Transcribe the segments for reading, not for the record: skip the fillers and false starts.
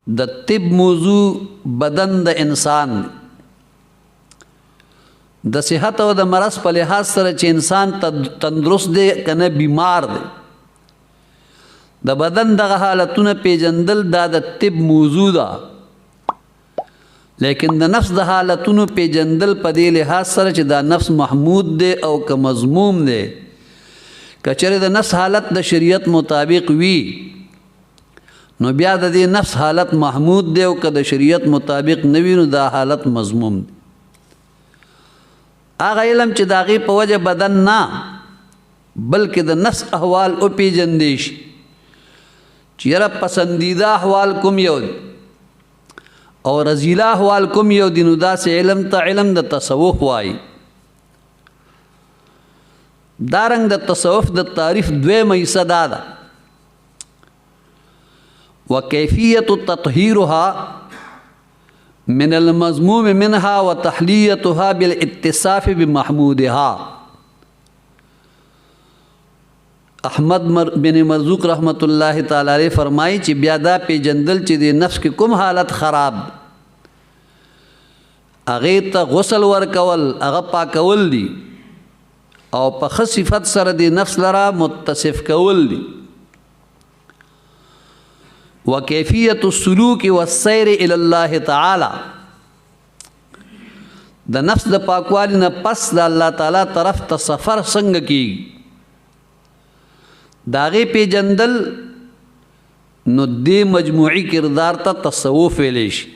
د طب موضوع بدن د انسان د صحت او د مرض په لحاظ سره چې انسان تندرست دی کنه بیمار دی د بدن دغه حالتونه پیژندل دا د طب موضوع ده لیکن د نفس د حالتونو پیژندل په دې لحاظ سره چې دا نفس محمود دی او که مذموم دی کچره د نفس حالت د شریعت مطابق وي نو بیا د دې نفس حالت محمود دی او که د شریعت مطابق نه وي نو دا حالت مذموم دی هغه علم چې د هغې په وجه بدن نه بلکې د نفس احوال وپېژندی شي چې یاره پسندیده احوال کوم یو دی او رذیله احوال کوم یو دی نو داسې علم ته علم د تصوف وایي دارنګ د تصوف د تعریف دویمه حصه دا ده وکیفیت تطهیرها من المذموم منها وتحلیتها بالاتصاف بمحمودها احمد بن مرزوق رحمت الله تعالی علیہ فرمائی چې بیا دا پیجندل چې د نفس کې کوم حالت خراب هغې ته غسل ورکول هغه پاکول دي او په ښه صفت سره د نفس لره متصف کول دي وکیفیت السلوک والسیر الی الله تعالی د نفس د پاکوالي نه پس د الله تعالی طرف ته سفر څنګه کیږي د هغې پیژندل نو دې مجموعي کردار ته تصوف ویلی شي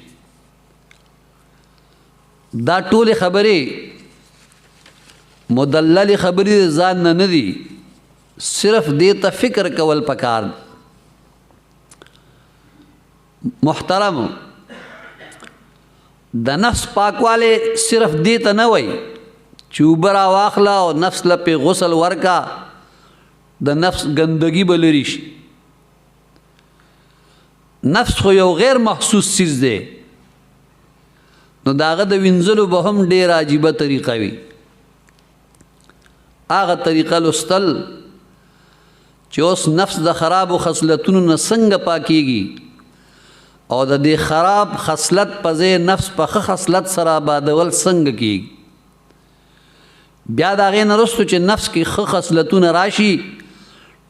دا ټولې خبرې مدللې خبرې د ځان نه دي صرف دې ته فکر کول پکار محترم د نفس پاکواله صرف دې ته نه وای چې اوبه راواخله او نفس له پې غسل ورکا د نفس ګندګي به لرې شي نفس خو یو غیر محسوس چیز دی نو د هغه د وینځلو به هم ډېره عجیبه طریقه وي هغه طریقه لوستل چې اوس نفس د خرابو خصلتونو نه څنګه پاکیږي او د دې خراب خصلت په ځای نفس په ښه خصلت سره آبادول څنګه کیږي بیا د هغې نه وروستو چې نفس کې ښه خصلتونه راشي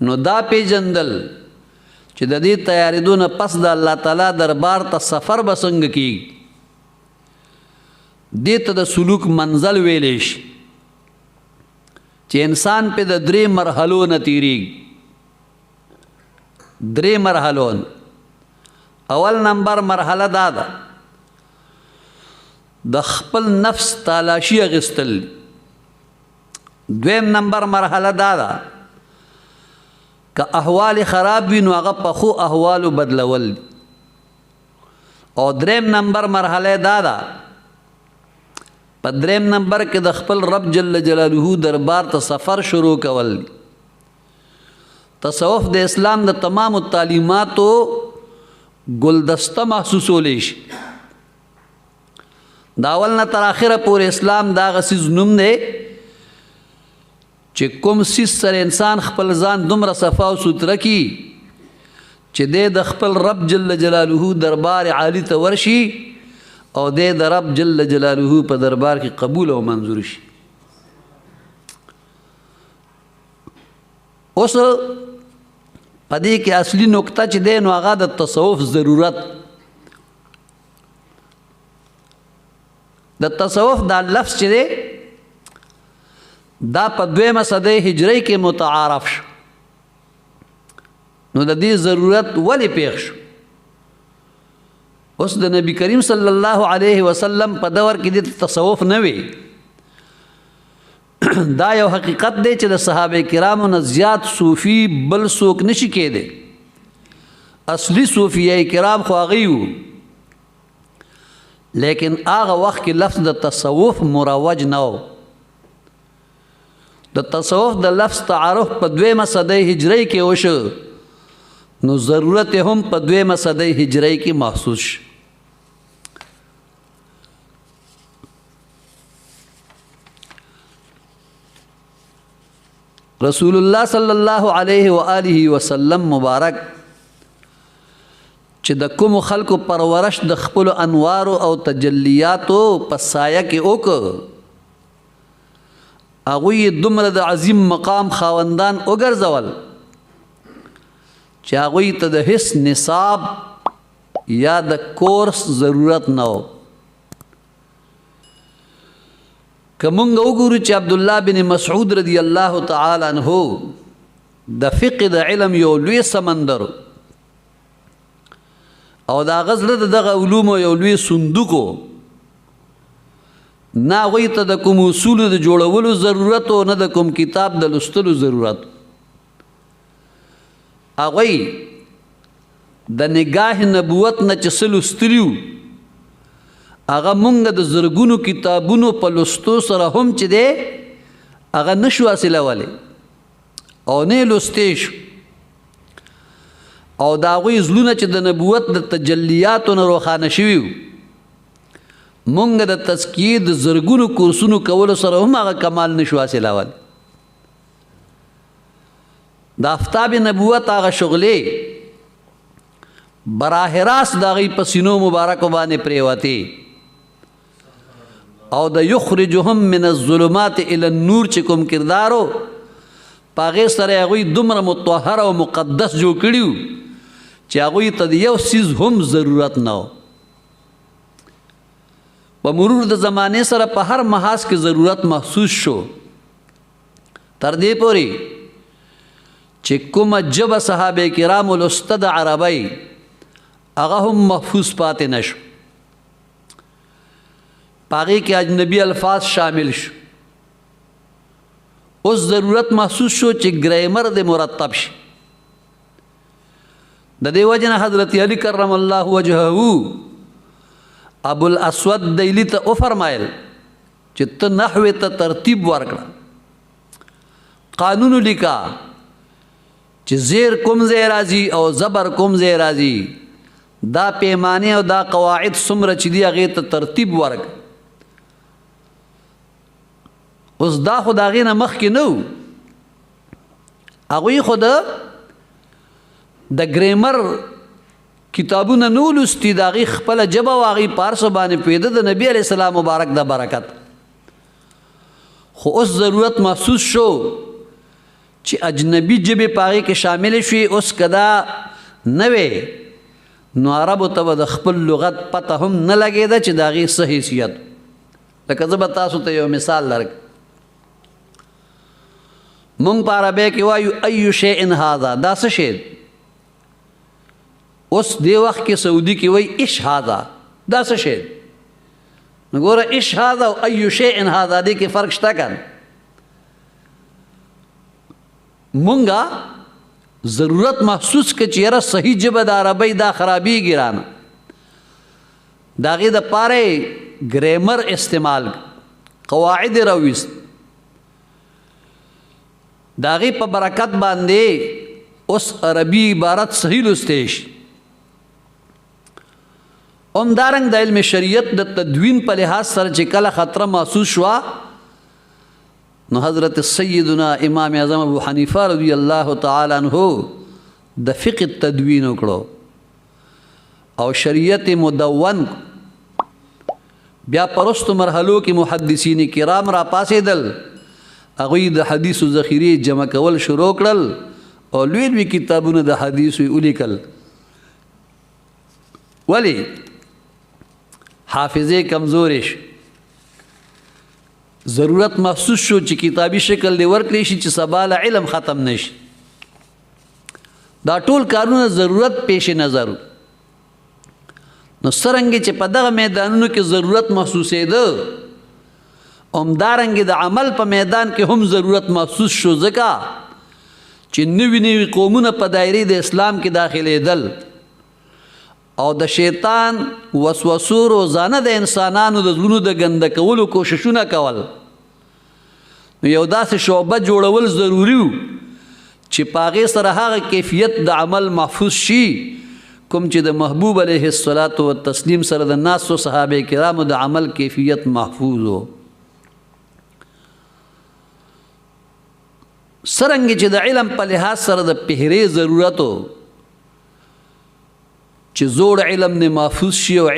نو دا پیژندل چې د دې تیارېدو نه پس د الله تعالی دربار ته سفر به څنګه کیږي دې ته د سلوک منزل ویلی شي چې انسان پې د 3 مرحلو نه تیریږي 3 مرحلو اول نمبر مرحله دا ده د خپل نفس تالاشي اخیستل دویم نمبر مرحله دا ده که احوال خراب وي نو هغه په ښو احوالو بدلول او دریم نمبر مرحله دا ده په دریم نمبر کې د خپل رب جل جلاله دربار ته سفر شروع کول تصوف د اسلام د تمامو تعلیماتو گلدسته محسوسولی شي دا اول نه تر آخره پورې اسلام دا هغه څیز نوم دی چې کوم څیز سره انسان خپل ځان دومره صفا او سوتره کي چې دی د خپل رب جل جلاله دربار عالی ته ورشي او دی د رب جل جلاله په دربار کې قبول او منظور شي اوس پدې کې اصلي نقطه چې دی نو هغه د تصوف ضرورت د تصوف دا لفظ چې دی دا په 2 صدۍ هجری کې متعارف شو نو د دې ضرورت ولې پیښ شو اوس د نبی کریم صلی الله علیه وسلم په دور کې د تصوف نه وی دا یو حقیقت دی چې د صحابه کرامو نه زیات صوفي بل څوک نشي کېدی اصلي صوفیه کرام خو هغوی وو لیکن هغه وخت کې لفظ د تصوف مروج نه و د تصوف د لفظ تعارف په 2 صدۍ هجری کې وشو نو ضرورت هم په 2 صدۍ هجری کې محسوس شو رسول الله صلی الله علیه و آله وسلم مبارک چې د کوم خلکو پرورش د خپل انوارو او تجلیاتو په سایه کې وکړ، هغوی دومره د عظیم مقام خاوندان وګرځول چې هغوی ته د هیڅ نصاب یا د کورس ضرورت نه و. که مونږ وګورو چې عبدالله بن مسعود رضی الله تعالی عنه د فقه د علم یو لوی سمندر او دا غزله دغه علومو یو لوی صندوق و، نه هغوی ته د کوم اصولو د جوړولو ضرورت و نه د کوم کتاب د لوستلو ضرورت. هغوی د نگاه نبوت نه چې څه لوستلي وو هغه مونږ د زرګونو کتابونو په لوستو سره هم چې دی هغه نشو حاصلولی او نه لوستی شو، او د هغوی زړونه چې د نبوت د تجلیاتو نه روښانه شوي وو مونږ د تزکیې د زرګونو کورسونو کولو سره هم هغه کمال نشو حاصلولی. د آفتاب نبوت هغه شغلې براه راست د هغوی په سینو مبارکو باندې پرېوتې او د یخرجهم من الظلمات الی النور چې کوم کردار و په هغې سره هغوی دومره مطهر او مقدس جوړ کړي وو چې هغوی ته د یو څیز هم ضرورت نه و. په مرور د زمانې سره په هر محاذ کې ضرورت محسوس شو، تر دې پورې چې کومه ژبه صحابه کرامو لوسته د عربۍ هغه هم محفوظ پاتې نشو، په هغې کې اجنبي الفاظ شامل شو. اوس ضرورت محسوس شو چې ګریمر د مرتب شي. د دې وجه نه حضرت علی کرم الله وجهه ابو الاسود دیلی ته وفرمایل چې ته نحوې ته ترتیب ورکړه، قانون لیکا چې زیر کوم ځای راځي او زبر کوم ځای راځي، دا پیمانې او دا قواعد څومره چې دي هغې ته ترتیب ورکړه. اوس دا خو د هغې نه مخکې نه و، هغوی خو د ګریمر کتابونه نو لوستي، د هغې خپله ژبه و، هغې په هر څه باندې پوهېده د نبي علیه السلام مبارک د برکت. خو اوس ضرورت محسوس شو چې اجنبي ژبې په هغې کې شاملې شوې. اوس که دا نه وې نو عربو ته به د خپل لغت پته هم نه لګېده چې د هغې څه حیثیت. لکه زه به تاسو ته یو مثال درکړم. مونږ په عربی کې وایو ایو شیء هذا، دا څه شی؟ اوس دې وخت کې سعودي کې وایي اش هذا، دا څه شی؟ نو ګوره اش هذا او ایو شیء هذا دې کې فرق شته که نه؟ مونږه ضرورت محسوس که چې یاره صحیح ژبه د عربۍ دا خرابېږي رانه، د هغې دپاره ګریمر استعمال قواعد یې راویست، د هغې په برکت باندې اوس عربي عبارت صحیح لوستی شي. همدارنګ د علم شریعت د تدوین په لحاظ سره چې کله خطره محسوس شوه نو حضرت سیدنا امام اعظم ابو حنیفه رضی الله تعالی عنہ د فقه تدوین وکړو او شریعت مدون. بیا پرستو مرحلو کې محدثین کرام را پاسېدل، هغوی د حدیثو ذخیرې جمع کول شروع کړل او لوی لوی کتابونه د حدیثو یې ولیکل. ولې؟ حافظې کمزورې شي، ضرورت محسوس شو چې کتابي شکل دې ورکړی شي چې سبا له علم ختم نه شي. دا ټول کارونه ضرورت پیش نظر. نو څرنګه چې په دغه میدانونو کې ضرورت محسوسېده، همدارنګې د عمل په میدان کې هم ضرورت محسوس شو، ځکه چې نوي نوي قومونه په دایرې د اسلام کې داخلېدل او د شیطان وسوسو روزانه د انسانانو د زړونو د ګنده کولو کوششونه کول. نو یو داسې شعبه جوړول ضروري و چې په هغې سره هغه کیفیت د عمل محفوظ شي کوم چې د محبوب علیه الصلاة والتسلیم سره د ناسو صحابه کرامو د عمل کیفیت محفوظ و. څرنګه چې د علم په لحاظ سره د پهرې ضرورت و چې زوړ علم نه محفوظ شي او